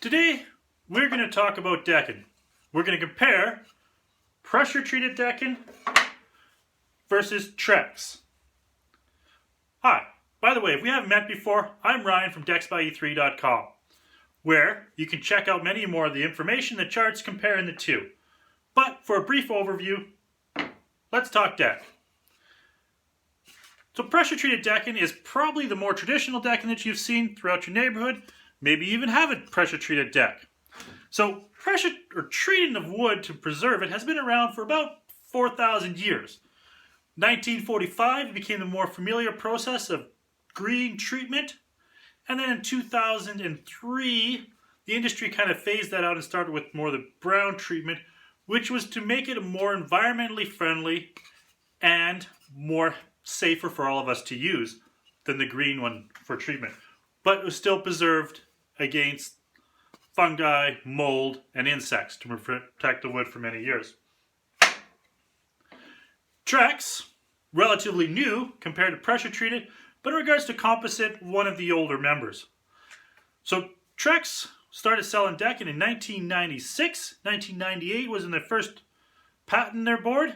Today, we're going to talk about decking. We're going to compare pressure-treated decking versus Trex. Hi, by the way, if we haven't met before, I'm Ryan from DecksByE3.com, where you can check out many more of the information and charts comparing the two. But for a brief overview, let's talk deck. So pressure-treated decking is probably the more traditional decking that you've seen throughout your neighborhood. Maybe you even have a pressure-treated deck. So pressure or treating of wood to preserve it has been around for about 4,000 years. 1945 it became the more familiar process of green treatment, and then in 2003 the industry kind of phased that out and started with more the brown treatment, which was to make it more environmentally friendly and more safer for all of us to use than the green one for treatment. But it was still preserved against fungi, mold, and insects to protect the wood for many years. Trex, relatively new compared to pressure treated, but in regards to composite, one of the older members. So Trex started selling decking in 1996. 1998 was when they first patented their board.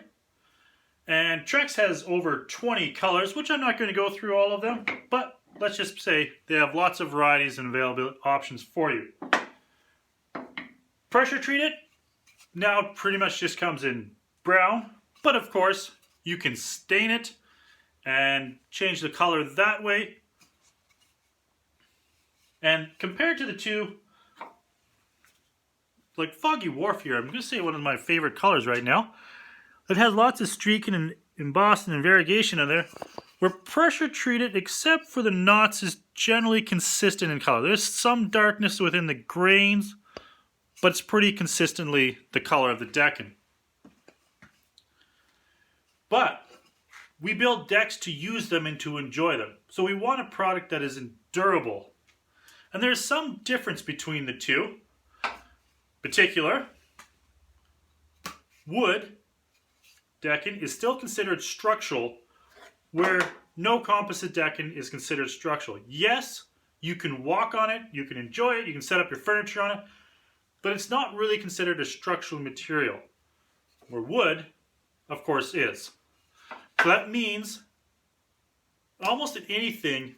And Trex has over 20 colors, which I'm not going to go through all of them, but let's just say they have lots of varieties and available options for you. Pressure treated now pretty much just comes in brown, but of course you can stain it and change the color that way. And compared to the two, like Foggy Wharf here, I'm going to say one of my favorite colors right now. It has lots of streaking and embossing and variegation in there. Where pressure treated, except for the knots, is generally consistent in color. There's some darkness within the grains, but it's pretty consistently the color of the decking. But we build decks to use them and to enjoy them. So we want a product that is durable. And there's some difference between the two. Particular, wood decking is still considered structural, where no composite decking is considered structural. Yes, you can walk on it, you can enjoy it, you can set up your furniture on it, but it's not really considered a structural material, where wood, of course, is. So that means almost in anything,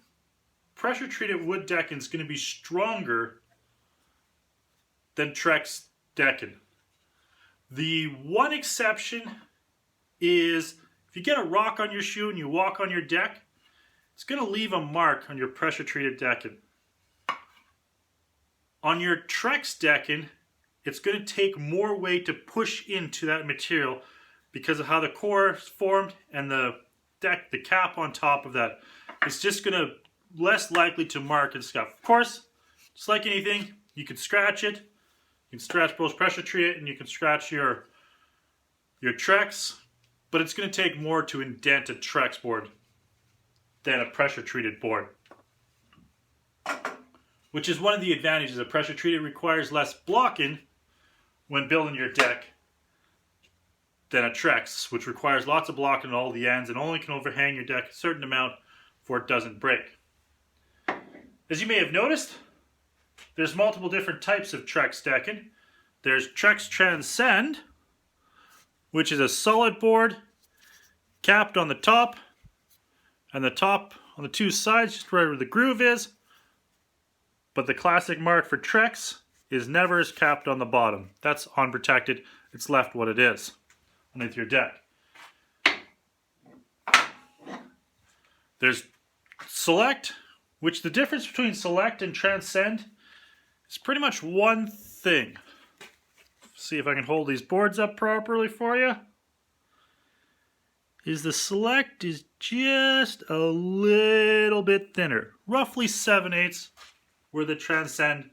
pressure-treated wood decking is going to be stronger than Trex decking. The one exception is if you get a rock on your shoe and you walk on your deck, it's going to leave a mark on your pressure-treated decking. On your Trex decking, it's going to take more weight to push into that material because of how the core is formed and the cap on top of that. It's just going to less likely to mark and stuff. Of course, just like anything, you can scratch it. You can scratch both pressure-treated and you can scratch your Trex. But it's going to take more to indent a Trex board than a pressure-treated board. Which is one of the advantages of pressure-treated. Requires less blocking when building your deck than a Trex, which requires lots of blocking at all the ends and only can overhang your deck a certain amount before it doesn't break. As you may have noticed, there's multiple different types of Trex decking. There's Trex Transcend, which is a solid board capped on the top, and the top on the two sides just right where the groove is. But the classic mark for Trex is never is capped on the bottom. That's unprotected. It's left what it is underneath your deck. There's Select, which the difference between Select and Transcend is pretty much one thing. See if I can hold these boards up properly for you. Is the Select is just a little bit thinner. Roughly 7/8, where the Transcend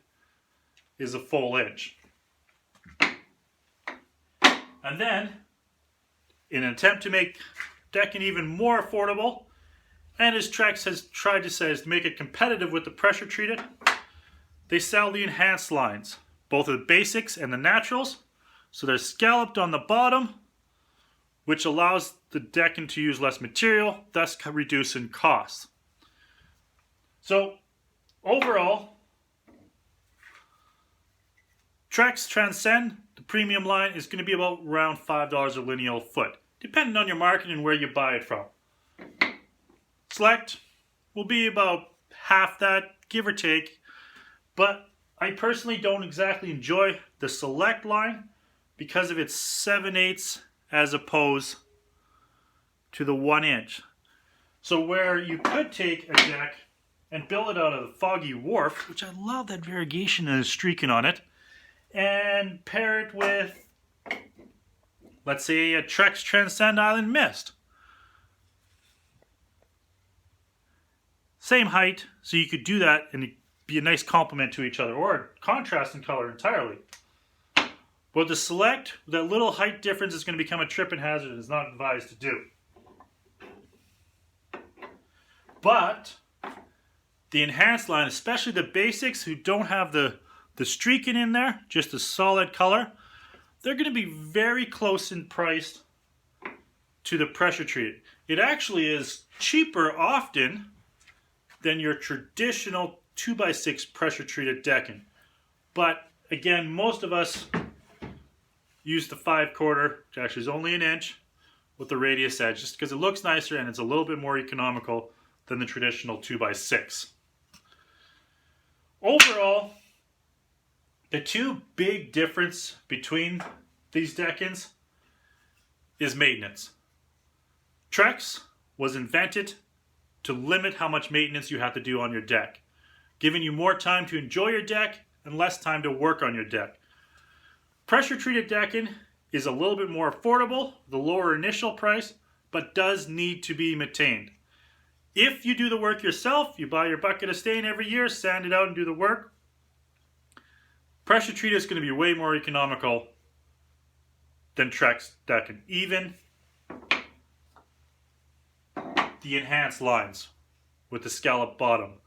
is a full inch. And then, in an attempt to make decking even more affordable, and as Trex has tried to say, is to make it competitive with the pressure treated, they sell the enhanced lines. Both the basics and the naturals. So they're scalloped on the bottom, which allows the decking to use less material, thus reducing costs. So overall, Trex Transcend, the premium line, is going to be about around $5 a lineal foot, depending on your market and where you buy it from. Select will be about half that, give or take, but I personally don't exactly enjoy the Select line because of its 7/8 as opposed to the 1 inch. So where you could take a deck and build it out of the foggy wharf, which I love that variegation and streaking on it, and pair it with, let's say, a Trex Transcend Island Mist. Same height, so you could do that and it'd be a nice complement to each other, or a contrast in color entirely. But the Select, that little height difference is going to become a tripping hazard and is not advised to do. But the Enhanced line, especially the basics who don't have the streaking in there, just a solid color, they're going to be very close in price to the pressure treated. It actually is cheaper often than your traditional 2x6 pressure treated decking. But again, most of us use the 5/4, which actually is only 1 inch, with the radius edge, just because it looks nicer and it's a little bit more economical than the traditional 2x6. Overall, the two big difference between these deckings is maintenance. Trex was invented to limit how much maintenance you have to do on your deck, giving you more time to enjoy your deck and less time to work on your deck. Pressure treated decking is a little bit more affordable, the lower initial price, but does need to be maintained. If you do the work yourself, you buy your bucket of stain every year, sand it out and do the work, pressure treated is going to be way more economical than Trex decking, even the Enhanced lines with the scallop bottom.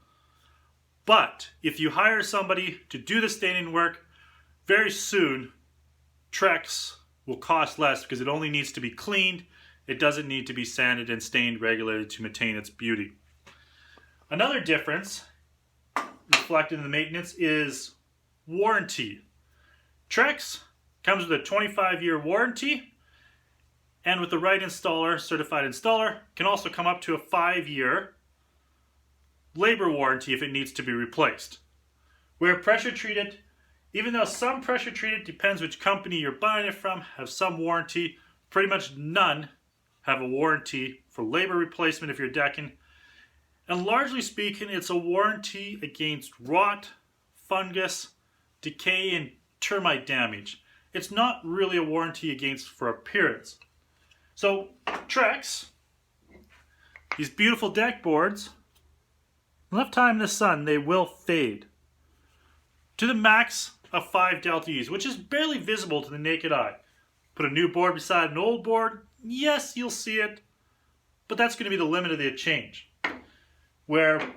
But if you hire somebody to do the staining work, very soon Trex will cost less because it only needs to be cleaned. It doesn't need to be sanded and stained regularly to maintain its beauty. Another difference reflected in the maintenance is warranty. Trex comes with a 25-year warranty, and with the right installer, certified installer, can also come up to a 5-year labor warranty if it needs to be replaced. Where pressure treated, even though some pressure treated, depends which company you're buying it from, have some warranty, pretty much none have a warranty for labor replacement if you're decking. And largely speaking, it's a warranty against rot, fungus, decay, and termite damage. It's not really a warranty against for appearance. So Trex, these beautiful deck boards, enough time in the sun, they will fade to the max of 5 delta E's, which is barely visible to the naked eye. Put a new board beside an old board, yes, you'll see it, but that's going to be the limit of the change. Where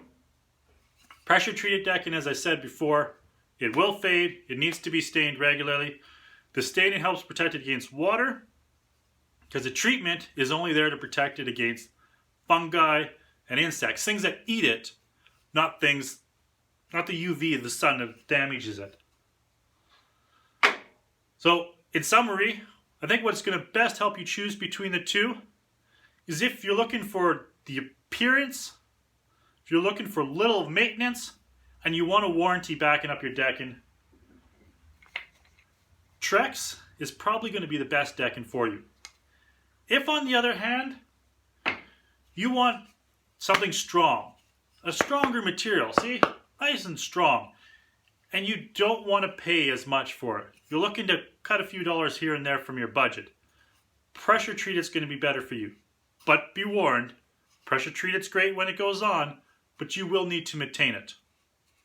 pressure treated decking, as I said before, it will fade, it needs to be stained regularly. The staining helps protect it against water, because the treatment is only there to protect it against fungi and insects, things that eat it, not the UV of the sun that damages it. So, in summary, I think what's going to best help you choose between the two is if you're looking for the appearance, if you're looking for little maintenance, and you want a warranty backing up your decking, Trex is probably going to be the best decking for you. If, on the other hand, you want something strong, a stronger material, see, nice and strong, and you don't want to pay as much for it, you're looking to cut a few dollars here and there from your budget, pressure treated is going to be better for you. But be warned, pressure treated is great when it goes on, but you will need to maintain it.